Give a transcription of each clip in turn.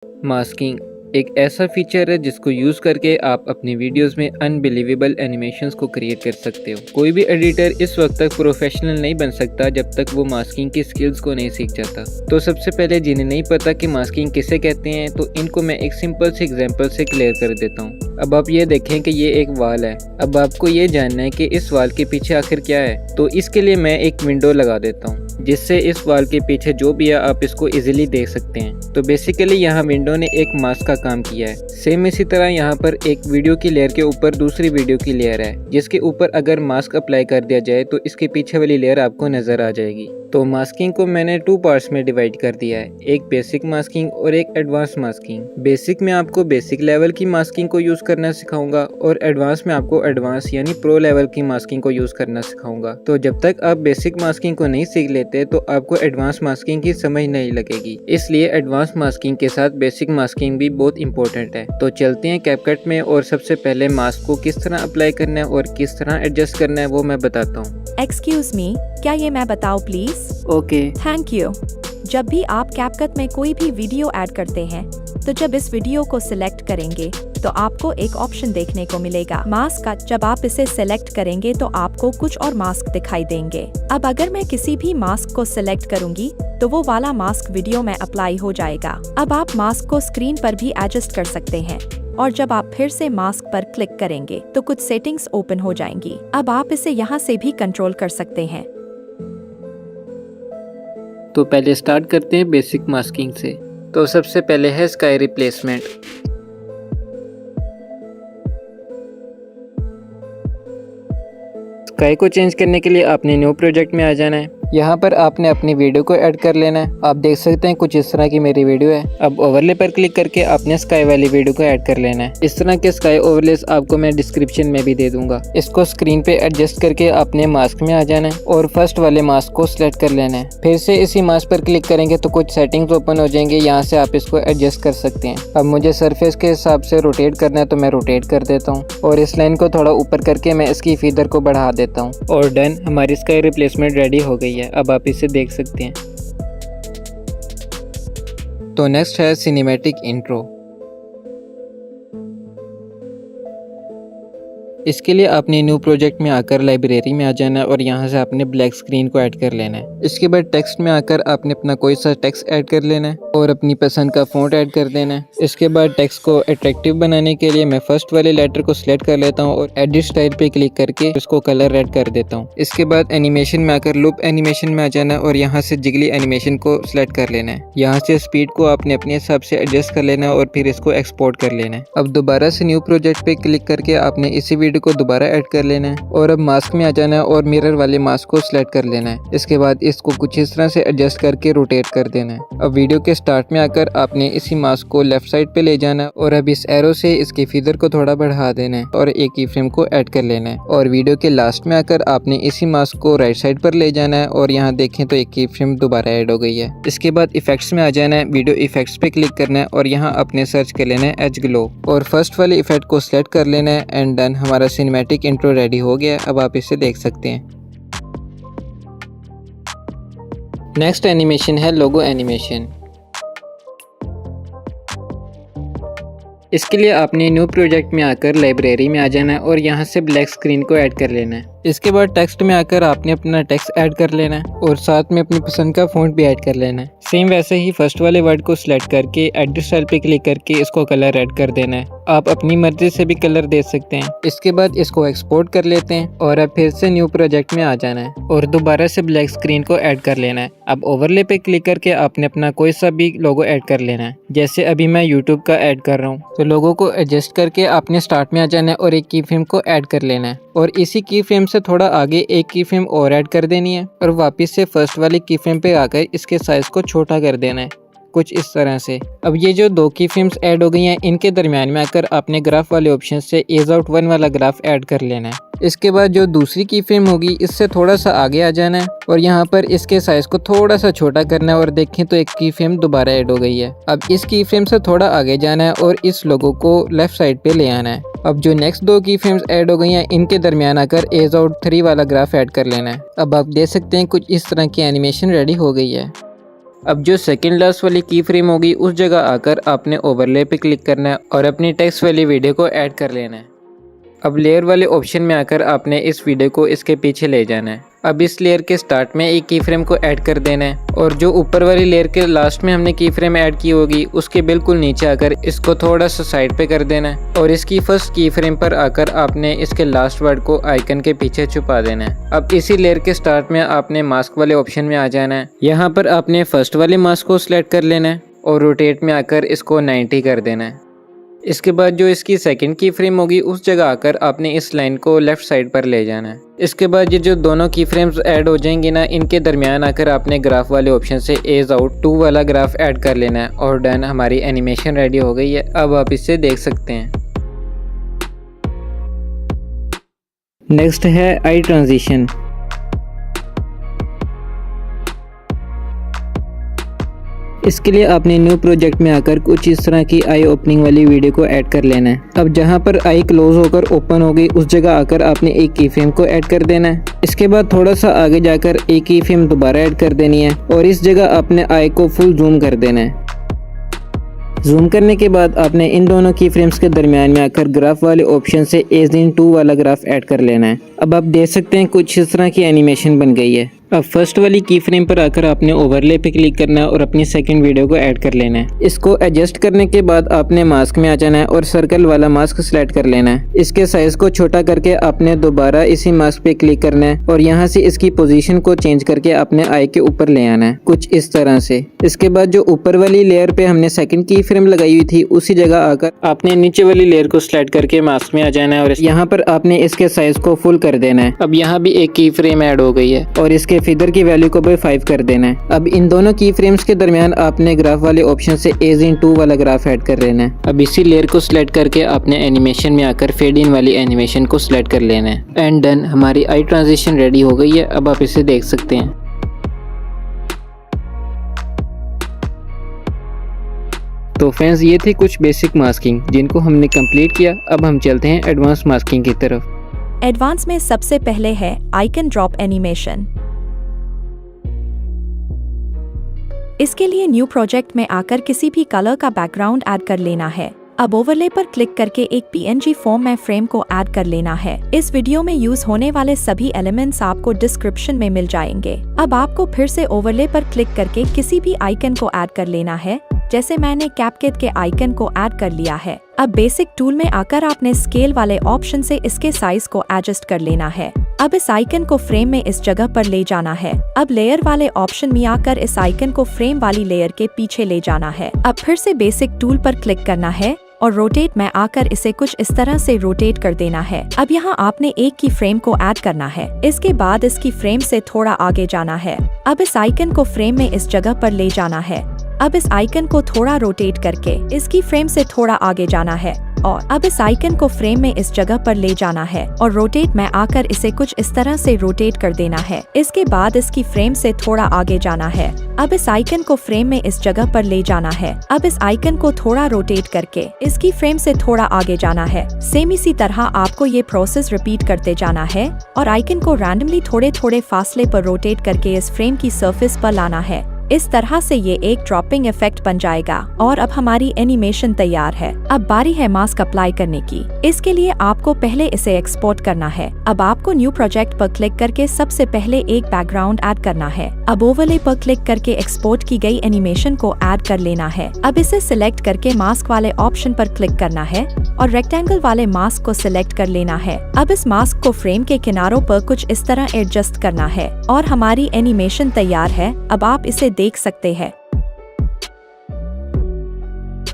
Masking एक ऐसा feature है जिसको यूज़ करके आप अपनी वीडियोस में अनबिलीवेबल एनिमेशंस को क्रिएट कर सकते हो। कोई भी एडिटर इस वक्त तक प्रोफेशनल नहीं बन सकता जब तक वो मास्किंग की स्किल्स को नहीं सीख जाता। तो सबसे पहले जिन्हें नहीं पता कि मास्किंग किसे कहते हैं, तो इनको मैं एक सिंपल से एग्जांपल से क्लियर कर देता हूँ। अब आप ये देखें कि ये एक वाल है। अब आपको ये जानना है कि इस वाल के पीछे आखिर क्या है, तो इसके लिए मैं एक विंडो लगा देता हूँ जिससे इस वाल के पीछे जो भी है आप इसको इजीली देख सकते हैं। तो बेसिकली यहाँ विंडो ने एक मास्क का काम किया है। सेम इसी तरह यहाँ पर एक वीडियो की लेयर के ऊपर दूसरी वीडियो की लेयर है जिसके ऊपर अगर मास्क अप्लाई कर दिया जाए तो इसके पीछे वाली लेयर आपको नजर आ जाएगी। तो मास्किंग को मैंने 2 पार्ट्स में डिवाइड कर दिया है, एक बेसिक मास्किंग और एक एडवांस मास्किंग। बेसिक में आपको बेसिक लेवल की मास्किंग को यूज करना सिखाऊंगा और एडवांस में आपको एडवांस यानी प्रो लेवल की मास्किंग को यूज करना सिखाऊंगा। तो जब तक आप बेसिक मास्किंग को नहीं सीख लेते तो आपको एडवांस मास्किंग की समझ नहीं लगेगी, इसलिए एडवांस मास्किंग के साथ बेसिक मास्किंग भी बहुत इंपॉर्टेंट है। तो चलते हैं कैपकट में और सबसे पहले मास्क को किस तरह अप्लाई करना है और किस तरह एडजस्ट करना है वो मैं बताता हूँ। एक्सक्यूज मी, क्या ये मैं बताऊँ प्लीज? Okay, thank you. जब भी आप कैपकट में कोई भी वीडियो ऐड करते हैं तो जब इस वीडियो को सिलेक्ट करेंगे तो आपको एक ऑप्शन देखने को मिलेगा मास्क का। जब आप इसे सिलेक्ट करेंगे तो आपको कुछ और मास्क दिखाई देंगे। अब अगर मैं किसी भी मास्क को सिलेक्ट करूंगी तो वो वाला मास्क वीडियो में अप्लाई हो जाएगा। अब आप मास्क को स्क्रीन पर भी एडजस्ट कर सकते हैं और जब आप फिर से मास्क पर क्लिक करेंगे तो कुछ सेटिंग्स ओपन हो जाएंगी। अब आप इसे यहाँ से भी कंट्रोल कर सकते हैं। तो पहले स्टार्ट करते हैं बेसिक मास्किंग से। तो सबसे पहले है स्काई रिप्लेसमेंट। स्काई को चेंज करने के लिए आपने न्यू प्रोजेक्ट में आ जाना है। यहाँ पर आपने अपनी वीडियो को ऐड कर लेना है। आप देख सकते हैं कुछ इस तरह की मेरी वीडियो है। अब ओवरले पर क्लिक करके आपने स्काई वाली वीडियो को ऐड कर लेना है। इस तरह के स्काई ओवरलेस आपको मैं डिस्क्रिप्शन में भी दे दूंगा। इसको स्क्रीन पे एडजस्ट करके आपने मास्क में आ जाना है और फर्स्ट वाले मास्क को सिलेक्ट कर लेना है। फिर से इसी मास्क पर क्लिक करेंगे तो कुछ सेटिंग्स ओपन हो जाएंगे, यहाँ से आप इसको एडजस्ट कर सकते हैं। अब मुझे सरफेस के हिसाब से रोटेट करना है तो मैं रोटेट कर देता हूँ और इस लाइन को थोड़ा ऊपर करके मैं इसकी फीदर को बढ़ा देता हूँ। और डन, हमारी स्काई रिप्लेसमेंट रेडी हो गई है। अब आप इसे देख सकते हैं। तो नेक्स्ट है सिनेमैटिक इंट्रो। इसके लिए आपने न्यू प्रोजेक्ट में आकर लाइब्रेरी में आ जाना है और यहाँ से आपने ब्लैक स्क्रीन को ऐड कर लेना है। इसके बाद टेक्स्ट में आकर आपने अपना कोई सा टेक्स्ट ऐड कर लेना है और अपनी पसंद का फ़ॉन्ट ऐड कर देना है। इसके बाद टेक्स्ट को अट्रैक्टिव बनाने के लिए मैं फर्स्ट वाले लेटर को सिलेक्ट कर लेता हूँ और एडिट स्टाइल पे क्लिक करके इसको कलर रेड कर देता हूँ। इसके बाद एनिमेशन में आकर लूप एनिमेशन में आ जाना है और यहाँ से जिगली एनिमेशन को सिलेक्ट कर लेना है। यहाँ से स्पीड को आपने अपने हिसाब से एडजस्ट कर लेना है और फिर इसको एक्सपोर्ट कर लेना है। अब दोबारा से न्यू प्रोजेक्ट पे क्लिक करके आपने इसी वीडियो को दोबारा ऐड कर लेना है और अब मास्क में आ जाना है और मिरर वाले मास्क को सिलेक्ट कर लेना है। इसके बाद इसको कुछ इस तरह से एडजस्ट करके रोटेट कर देना है। अब वीडियो के स्टार्ट में आकर आपने इसी मास्क को लेफ्ट साइड पे ले जाना है और अब इस एरो से इसके फीदर को थोड़ा बढ़ा देना है और एक की फ्रेम को ऐड कर लेना है। और वीडियो के लास्ट में आकर आपने इसी मास्क को राइट साइड पर ले जाना है और यहाँ देखें तो एक की फ्रेम दोबारा ऐड हो गई है। इसके बाद इफेक्ट्स में आ जाना है, वीडियो इफेक्ट्स पे क्लिक करना है और यहाँ आपने सर्च कर लेना है एज ग्लो और फर्स्ट वाले इफेक्ट को सिलेक्ट कर लेना है एंड डन, हमारा सिनेमैटिक इंट्रो रेडी हो गया। अब आप इसे देख सकते हैं। नेक्स्ट एनिमेशन है लोगो एनिमेशन। इसके लिए आपने न्यू प्रोजेक्ट में आकर लाइब्रेरी में आ जाना है और यहाँ से ब्लैक स्क्रीन को ऐड कर लेना है। इसके बाद टेक्स्ट में आकर आपने अपना टेक्स्ट ऐड कर लेना है और साथ में अपनी पसंद का फ़ॉन्ट भी ऐड कर लेना है। सेम वैसे ही फर्स्ट वाले वर्ड को सिलेक्ट करके एडिट स्टाइल पे क्लिक करके इसको कलर ऐड कर देना है। आप अपनी मर्जी से भी कलर दे सकते हैं। इसके बाद इसको एक्सपोर्ट कर लेते हैं और अब फिर से न्यू प्रोजेक्ट में आ जाना है और दोबारा से ब्लैक स्क्रीन को ऐड कर लेना है। अब ओवरले पे क्लिक करके आपने अपना कोई सा भी लोगो ऐड कर लेना है। जैसे अभी मैं यूट्यूब का ऐड कर रहा हूँ तो लोगो को एडजस्ट करके आपने स्टार्ट में आ जाना है और एक की फ्रेम को ऐड कर लेना है और इसी की फ्रेम से थोड़ा आगे एक की फ्रेम और ऐड कर देनी है और वापस से फर्स्ट वाली की फ्रेम पे आकर इसके साइज को छोटा कर देना है, कुछ इस तरह से। अब ये जो 2 की फ्रेम्स ऐड हो गई हैं, इनके दरमियान में आकर आपने ग्राफ वाले ऑप्शन से एज आउट 1 वाला ग्राफ ऐड कर लेना है। इसके बाद जो दूसरी की फ्रेम होगी इससे थोड़ा सा आगे आ जाना है और यहाँ पर इसके साइज को थोड़ा सा छोटा करना है और देखें तो एक की फ्रेम दोबारा ऐड हो गई है। अब इस की फ्रेम से थोड़ा आगे जाना है और इस लोगो को लेफ्ट साइड पे ले आना है। अब जो नेक्स्ट 2 की फ्रेम्स ऐड हो गई हैं, इनके दरमियान आकर एज आउट 3 वाला ग्राफ ऐड कर लेना है। अब आप देख सकते हैं कुछ इस तरह की एनिमेशन रेडी हो गई है। अब जो सेकंड लास्ट वाली की फ्रेम होगी उस जगह आकर आपने ओवरले पे क्लिक करना है और अपनी टेक्स्ट वाली वीडियो को ऐड कर लेना है। अब लेयर वाले ऑप्शन में आकर आपने इस वीडियो को इसके पीछे ले जाना है। अब इस लेयर के स्टार्ट में एक की फ्रेम को ऐड कर देना है और जो ऊपर वाली लेयर के लास्ट में हमने की फ्रेम ऐड की होगी उसके बिल्कुल नीचे आकर इसको थोड़ा सा साइड पे कर देना है और इसकी फर्स्ट की फ्रेम पर आकर आपने इसके लास्ट वर्ड को आइकन के पीछे छुपा देना है। अब इसी लेयर के स्टार्ट में आपने मास्क वाले ऑप्शन में आ जाना है। यहाँ पर आपने फर्स्ट वाले मास्क को सिलेक्ट कर लेना है और रोटेट में आकर इसको 90 कर देना है। इसके बाद जो इसकी सेकंड की फ्रेम होगी उस जगह आकर आपने इस लाइन को लेफ्ट साइड पर ले जाना है। इसके बाद ये जो दोनों की फ्रेम्स ऐड हो जाएंगी ना, इनके दरमियान आकर आपने ग्राफ वाले ऑप्शन से एज आउट 2 वाला ग्राफ ऐड कर लेना है और डन, हमारी एनिमेशन रेडी हो गई है। अब आप इसे देख सकते हैं। नेक्स्ट है आई ट्रांजिशन। इसके लिए आपने न्यू प्रोजेक्ट में आकर कुछ इस तरह की आई ओपनिंग वाली वीडियो को ऐड कर लेना है। अब जहां पर आई क्लोज होकर ओपन हो गई उस जगह आकर आपने एक की फ्रेम को ऐड कर देना है। इसके बाद थोड़ा सा आगे जाकर एक की फ्रेम दोबारा ऐड कर देनी है और इस जगह आपने आई को फुल जूम कर देना है। जूम करने के बाद आपने इन दोनों की फ्रेम्स के दरमियान में आकर ग्राफ वाले ऑप्शन से एज इन 2 वाला ग्राफ ऐड कर लेना है। अब आप देख सकते हैं कुछ इस तरह की एनिमेशन बन गई है। अब फर्स्ट वाली की फ्रेम पर आकर आपने ओवरले पे क्लिक करना है और अपनी सेकंड वीडियो को ऐड कर लेना है। इसको एडजस्ट करने के बाद आपने मास्क में आ जाना है और सर्कल वाला मास्क सिलेक्ट कर लेना है। इसके साइज को छोटा करके आपने दोबारा इसी मास्क पे क्लिक करना है और यहाँ से इसकी पोजीशन को चेंज करके अपने आई के ऊपर ले आना है कुछ इस तरह से। इसके बाद जो ऊपर वाली लेयर पे हमने सेकंड की फ्रेम लगाई हुई थी उसी जगह आकर आपने नीचे वाली लेयर को सिलेक्ट करके मास्क में आ जाना है और यहाँ पर आपने इसके साइज को फुल कर देना है। अब यहाँ भी एक की फ्रेम ऐड हो गई है और इसके फिगर की वैल्यू को भी 5 कर देना है। अब इन दोनों की फ्रेम्स के दरमियान आपने ग्राफ वाले ऑप्शन से एज इन 2 वाला ग्राफ ऐड कर लेना है। अब इसी लेयर को सिलेक्ट करके आपने एनिमेशन में आकर फेड इन वाली एनिमेशन को सिलेक्ट कर लेना है एंड डन, हमारी आई ट्रांजिशन रेडी हो गई है। अब आप इसे देख सकते हैं। तो फ्रेंड्स, ये थी कुछ बेसिक मास्किंग जिनको हमने कंप्लीट किया। अब हम चलते हैं एडवांस मास्किंग की तरफ। एडवांस में सबसे पहले है आइकन ड्रॉप एनिमेशन। इसके लिए न्यू प्रोजेक्ट में आकर किसी भी कलर का बैकग्राउंड ऐड कर लेना है। अब ओवरले पर क्लिक करके एक PNG फॉर्म में फ्रेम को ऐड कर लेना है। इस वीडियो में यूज होने वाले सभी एलिमेंट्स आपको डिस्क्रिप्शन में मिल जाएंगे। अब आपको फिर से ओवरले पर क्लिक करके किसी भी आइकन को ऐड कर लेना है। जैसे मैंने कैपकट के आइकन को ऐड कर लिया है। अब बेसिक टूल में आकर आपने स्केल वाले ऑप्शन से इसके साइज को एडजस्ट कर लेना है। अब इस आइकन को फ्रेम में इस जगह पर ले जाना है। अब लेयर वाले ऑप्शन में आकर इस आइकन को फ्रेम वाली लेयर के पीछे ले जाना है। अब फिर से बेसिक टूल पर क्लिक करना है और रोटेट में आकर इसे कुछ इस तरह से रोटेट कर देना है। अब यहाँ आपने एक की फ्रेम को ऐड करना है। इसके बाद इसकी फ्रेम से थोड़ा आगे जाना है। अब इस आइकन को फ्रेम में इस जगह पर ले जाना है। अब इस आइकन को थोड़ा रोटेट करके इसकी फ्रेम से थोड़ा आगे जाना है और अब इस आइकन को फ्रेम में इस जगह पर ले जाना है और रोटेट में आकर इसे कुछ इस तरह से रोटेट कर देना है। इसके बाद इसकी फ्रेम से थोड़ा आगे जाना है। अब इस आइकन को फ्रेम में इस जगह पर ले जाना है। अब इस आइकन को थोड़ा रोटेट करके इसकी फ्रेम से थोड़ा आगे जाना है। सेम इसी तरह आपको ये प्रोसेस रिपीट करते जाना है और आइकन को रैंडमली थोड़े थोड़े फासले पर रोटेट करके इस फ्रेम की सरफेस पर लाना है। इस तरह से ये एक ड्रॉपिंग इफेक्ट बन जाएगा और अब हमारी एनिमेशन तैयार है। अब बारी है मास्क अप्लाई करने की। इसके लिए आपको पहले इसे एक्सपोर्ट करना है। अब आपको न्यू प्रोजेक्ट पर क्लिक करके सबसे पहले एक बैकग्राउंड ऐड करना है। अब ओवरले पर क्लिक करके एक्सपोर्ट की गई एनिमेशन को ऐड कर लेना है। अब इसे सिलेक्ट करके मास्क वाले ऑप्शन पर क्लिक करना है और रेक्टेंगल वाले मास्क को सिलेक्ट कर लेना है। अब इस मास्क को फ्रेम के किनारों पर कुछ इस तरह एडजस्ट करना है और हमारी एनिमेशन तैयार है। अब आप इसे देख सकते हैं।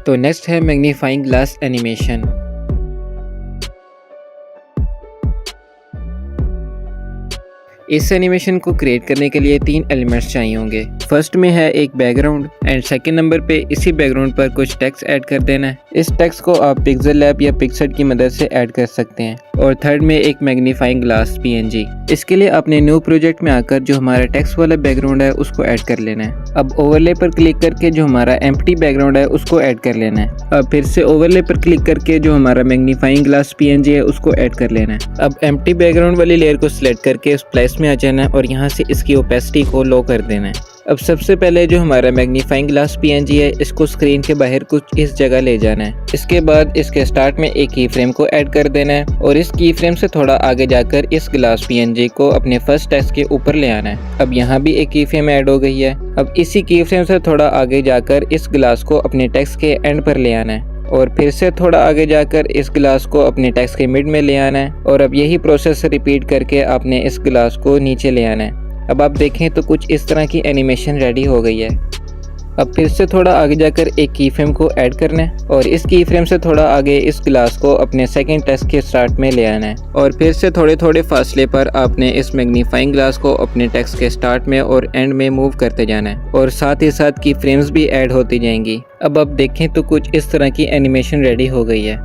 तो नेक्स्ट है मैग्नीफाइंग ग्लास एनिमेशन। इस एनिमेशन को क्रिएट करने के लिए 3 एलिमेंट्स चाहिए होंगे। फर्स्ट में है एक बैकग्राउंड एंड सेकंड नंबर पे इसी बैकग्राउंड पर कुछ टेक्स्ट ऐड कर देना है। इस टेक्स्ट को आप पिक्सेल लैब या पिक्सआर्ट की मदद से ऐड कर सकते हैं। और थर्ड में एक मैग्नीफाइंग ग्लास PNG। इसके लिए अपने न्यू प्रोजेक्ट में आकर जो हमारा टेक्स्ट वाला बैकग्राउंड है उसको ऐड कर लेना है। अब ओवरले पर क्लिक करके जो हमारा एम्प्टी बैकग्राउंड है उसको ऐड कर लेना है। अब फिर से ओवरले पर क्लिक करके जो हमारा मैग्नीफाइंग ग्लास PNG है उसको ऐड कर लेना है। अब एम्प्टी बैकग्राउंड वाली लेयर को सिलेक्ट करके स्प्लाइस में आ जाना है और यहाँ से इसकी ओपेसिटी को लो कर देना है। अब सबसे पहले जो हमारा मैग्नीफाइंग ग्लास पीएनजी है, इसको स्क्रीन के बाहर कुछ इस जगह ले जाना है। इसके बाद इसके स्टार्ट में एक की फ्रेम को ऐड कर देना है और इस की फ्रेम से थोड़ा आगे जाकर इस ग्लास पीएनजी को अपने फर्स्ट टेक्स्ट के ऊपर ले आना है। अब यहाँ भी एक की फ्रेम ऐड हो गई है। अब इसी की फ्रेम से थोड़ा आगे जाकर इस ग्लास को अपने टेक्स्ट के एंड पर ले आना है और फिर से थोड़ा आगे जाकर इस ग्लास को अपने टेक्स्ट के मिड में ले आना है और अब यही प्रोसेस रिपीट करके आपने इस ग्लास को नीचे ले आना है। अब आप देखें तो कुछ इस तरह की एनिमेशन रेडी हो गई है। अब फिर से थोड़ा आगे जाकर एक की फ्रेम को ऐड करना है और इस की फ्रेम से थोड़ा आगे इस ग्लास को अपने सेकंड टेक्स्ट के स्टार्ट में ले आना है और फिर से थोड़े थोड़े फासले पर आपने इस मैग्नीफाइंग ग्लास को अपने टेक्स्ट के स्टार्ट में और एंड में मूव करते जाना है और साथ ही साथ की फ्रेम्स भी ऐड होती जाएंगी। अब आप देखें तो कुछ इस तरह की एनिमेशन रेडी हो गई है।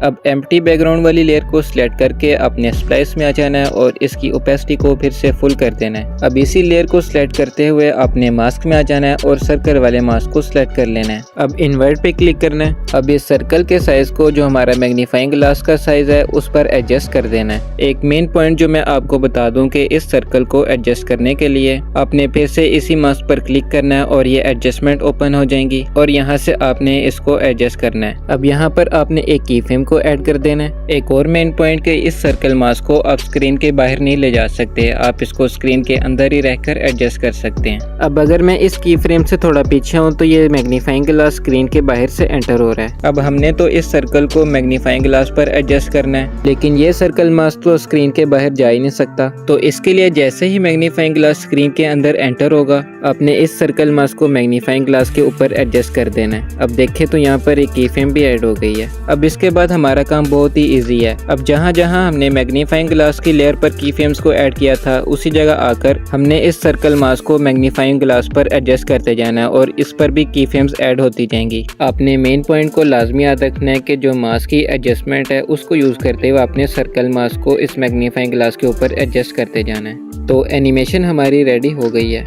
अब एम्प्टी बैकग्राउंड वाली लेयर को सिलेक्ट करके अपने स्प्लाइस में आ जाना है और इसकी ओपेसिटी को फिर से फुल कर देना है। अब इसी लेयर को सिलेक्ट करते हुए अपने मास्क में आ जाना है और सर्कल वाले मास्क को सिलेक्ट कर लेना है। अब इन्वर्ट पे क्लिक करना है। अब इस सर्कल के साइज को जो हमारा मैग्नीफाइंग ग्लास का साइज है उस पर एडजस्ट कर देना है। एक मेन पॉइंट जो मैं आपको बता दूं कि इस सर्कल को एडजस्ट करने के लिए आपने फिर से इसी मास्क पर क्लिक करना है और ये एडजस्टमेंट ओपन हो जाएंगी और यहाँ से आपने इसको एडजस्ट करना है। अब यहाँ पर आपने एक की फ्रेम को ऐड कर देना है। एक और मेन पॉइंट के इस सर्कल मास्क को आप स्क्रीन के बाहर नहीं ले जा सकते, आप इसको स्क्रीन के अंदर ही रहकर एडजस्ट कर सकते हैं। अब अगर मैं इस की फ्रेम से थोड़ा पीछे हूँ तो ये मैग्नीफाइंग ग्लास स्क्रीन के बाहर से एंटर हो रहा है। अब हमने तो इस सर्कल को मैग्नीफाइंग ग्लास पर एडजस्ट करना है, लेकिन ये सर्कल मास्क तो स्क्रीन के बाहर जा ही नहीं सकता। तो इसके लिए जैसे ही मैग्नीफाइंग ग्लास स्क्रीन के अंदर एंटर होगा, आपने इस सर्कल मास्क को मैग्नीफाइंग ग्लास के ऊपर एडजस्ट कर देना है। अब देखें तो यहाँ पर एक की फ्रेम भी ऐड हो गई है। अब इसके बाद हमारा काम बहुत ही इजी है। अब जहाँ जहाँ हमने मैग्नीफाइंग ग्लास की लेयर पर की फ्रेम्स को ऐड किया था, उसी जगह आकर हमने इस सर्कल मास्क को मैग्नीफाइंग ग्लास पर एडजस्ट करते जाना है और इस पर भी की फ्रेम्स ऐड होती जाएंगी। आपने मेन पॉइंट को लाजमी याद रखना है कि जो मास्क की एडजस्टमेंट है उसको यूज करते हुए आपने सर्कल मास्क को इस मैग्नीफाइंग ग्लास के ऊपर एडजस्ट करते जाना है। तो एनिमेशन हमारी रेडी हो गई है,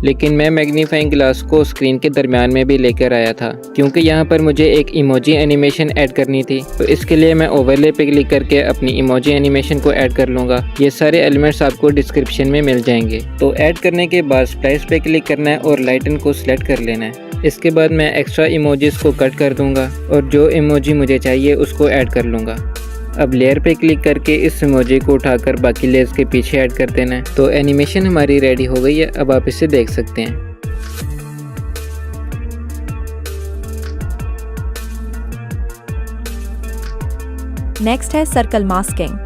लेकिन मैं मैग्नीफाइंग ग्लास को स्क्रीन के दरमियान में भी लेकर आया था क्योंकि यहाँ पर मुझे एक इमोजी एनिमेशन ऐड करनी थी। तो इसके लिए मैं ओवरले पे क्लिक करके अपनी इमोजी एनिमेशन को ऐड कर लूँगा। ये सारे एलिमेंट्स आपको डिस्क्रिप्शन में मिल जाएंगे। तो ऐड करने के बाद स्प्लाइस पे क्लिक करना है और लाइटन को सिलेक्ट कर लेना है। इसके बाद मैं एक्स्ट्रा इमोजीज को कट कर दूँगा और जो इमोजी मुझे चाहिए उसको ऐड कर लूँगा। अब लेयर पे क्लिक करके इस इमोजी को उठाकर बाकी लेयर्स के पीछे ऐड कर देना है। तो एनिमेशन हमारी रेडी हो गई है। अब आप इसे देख सकते हैं। नेक्स्ट है सर्कल मास्किंग।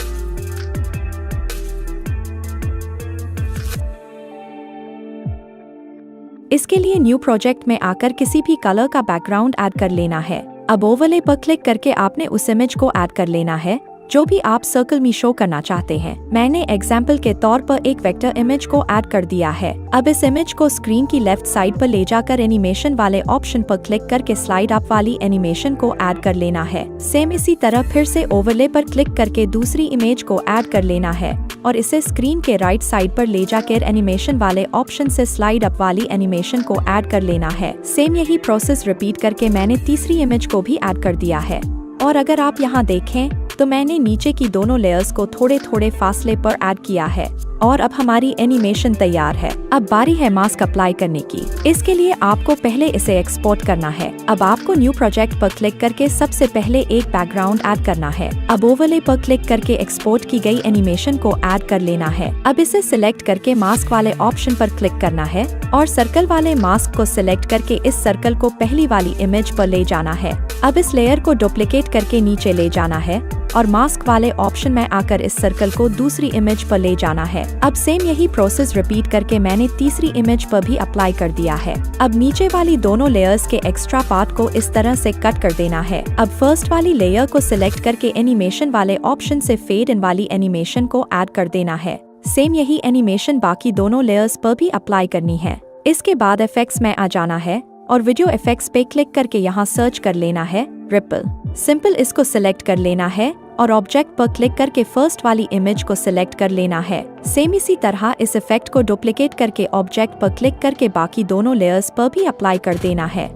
इसके लिए न्यू प्रोजेक्ट में आकर किसी भी कलर का बैकग्राउंड ऐड कर लेना है। अब ओवरले पर क्लिक करके आपने उस इमेज को ऐड कर लेना है जो भी आप सर्कल में शो करना चाहते हैं। मैंने एग्जाम्पल के तौर पर एक वेक्टर इमेज को ऐड कर दिया है। अब इस इमेज को स्क्रीन की लेफ्ट साइड पर ले जाकर एनिमेशन वाले ऑप्शन पर क्लिक करके स्लाइड अप वाली एनिमेशन को ऐड कर लेना है। सेम इसी तरह फिर से ओवरले पर क्लिक करके दूसरी इमेज को ऐड कर लेना है और इसे स्क्रीन के राइट साइड पर ले जाकर एनिमेशन वाले ऑप्शन से स्लाइड अप वाली एनिमेशन को ऐड कर लेना है। सेम यही प्रोसेस रिपीट करके मैंने तीसरी इमेज को भी ऐड कर दिया है। और अगर आप यहाँ देखें तो मैंने नीचे की दोनों लेयर्स को थोड़े थोड़े फासले पर ऐड किया है और अब हमारी एनिमेशन तैयार है। अब बारी है मास्क अप्लाई करने की। इसके लिए आपको पहले इसे एक्सपोर्ट करना है। अब आपको न्यू प्रोजेक्ट पर क्लिक करके सबसे पहले एक बैकग्राउंड ऐड करना है। अब ओवरले पर क्लिक करके एक्सपोर्ट की गई एनिमेशन को ऐड कर लेना है। अब इसे सिलेक्ट करके मास्क वाले ऑप्शन पर क्लिक करना है और सर्कल वाले मास्क को सिलेक्ट करके इस सर्कल को पहली वाली इमेज पर ले जाना है। अब इस लेयर को डुप्लीकेट करके नीचे ले जाना है और मास्क वाले ऑप्शन में आकर इस सर्कल को दूसरी इमेज पर ले जाना है। अब सेम यही प्रोसेस रिपीट करके मैंने तीसरी इमेज पर भी अप्लाई कर दिया है। अब नीचे वाली दोनों लेयर्स के एक्स्ट्रा पार्ट को इस तरह से कट कर देना है। अब फर्स्ट वाली लेयर को सिलेक्ट करके एनिमेशन वाले ऑप्शन से फेड इन वाली एनिमेशन को ऐड कर देना है। सेम यही एनिमेशन बाकी दोनों लेयर्स पर भी अप्लाई करनी है। इसके बाद इफेक्ट्स में आ जाना है और वीडियो इफेक्ट्स पे क्लिक करके यहाँ सर्च कर लेना है रिपल। सिंपल इसको सिलेक्ट कर लेना है और ऑब्जेक्ट पर क्लिक करके फर्स्ट वाली इमेज को सिलेक्ट कर लेना है। सेम इसी तरह इस इफेक्ट को डुप्लीकेट करके ऑब्जेक्ट पर क्लिक करके बाकी दोनों लेयर्स पर भी अप्लाई कर देना है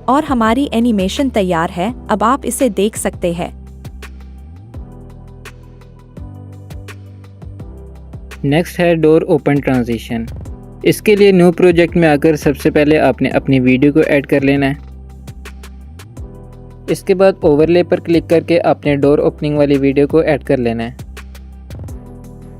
और हमारी एनिमेशन तैयार है। अब आप इसे देख सकते हैं। नेक्स्ट है डोर ओपन ट्रांजिशन। इसके लिए न्यू प्रोजेक्ट में आकर सबसे पहले आपने अपनी वीडियो को ऐड कर लेना है। इसके बाद ओवरले पर क्लिक करके आपने डोर ओपनिंग वाली वीडियो को ऐड कर लेना है।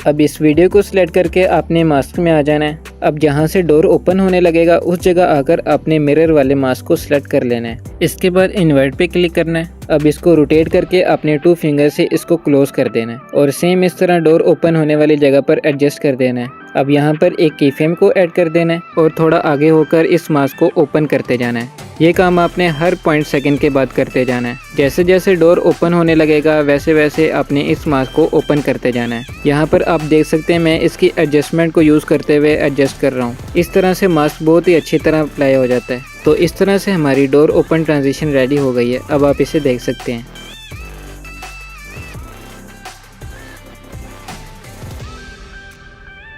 अब इस वीडियो को सिलेक्ट करके आपने मास्क में आ जाना है। अब जहां से डोर ओपन होने लगेगा उस जगह आकर आपने मिरर वाले मास्क को सिलेक्ट कर लेना है। इसके बाद इन्वर्ट पे क्लिक करना है। अब इसको रोटेट करके अपने 2 फिंगर से इसको क्लोज कर देना है और सेम इस तरह डोर ओपन होने वाली जगह पर एडजस्ट कर देना है। अब यहाँ पर एक की फ्रेम को ऐड कर देना है और थोड़ा आगे होकर इस मास्क को ओपन करते जाना है। ये काम आपने हर 0.2 के बाद करते जाना है। जैसे जैसे डोर ओपन होने लगेगा वैसे वैसे आपने इस मास्क को ओपन करते जाना है। यहाँ पर आप देख सकते हैं मैं इसकी एडजस्टमेंट को यूज़ करते हुए एडजस्ट कर रहा हूँ। इस तरह से मास्क बहुत ही अच्छी तरह अप्लाई हो जाता है। तो इस तरह से हमारी डोर ओपन ट्रांजिशन रेडी हो गई है। अब आप इसे देख सकते हैं।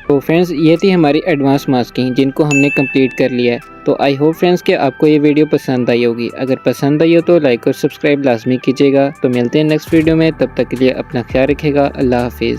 तो फ्रेंड्स ये थी हमारी एडवांस मास्किंग जिनको हमने कंप्लीट कर लिया है। तो आई होप फ्रेंड्स कि आपको ये वीडियो पसंद आई होगी। अगर पसंद आई हो तो लाइक और सब्सक्राइब लाजमी कीजिएगा। तो मिलते हैं नेक्स्ट वीडियो में, तब तक के लिए अपना ख्याल रखिएगा। अल्लाह हाफिज़।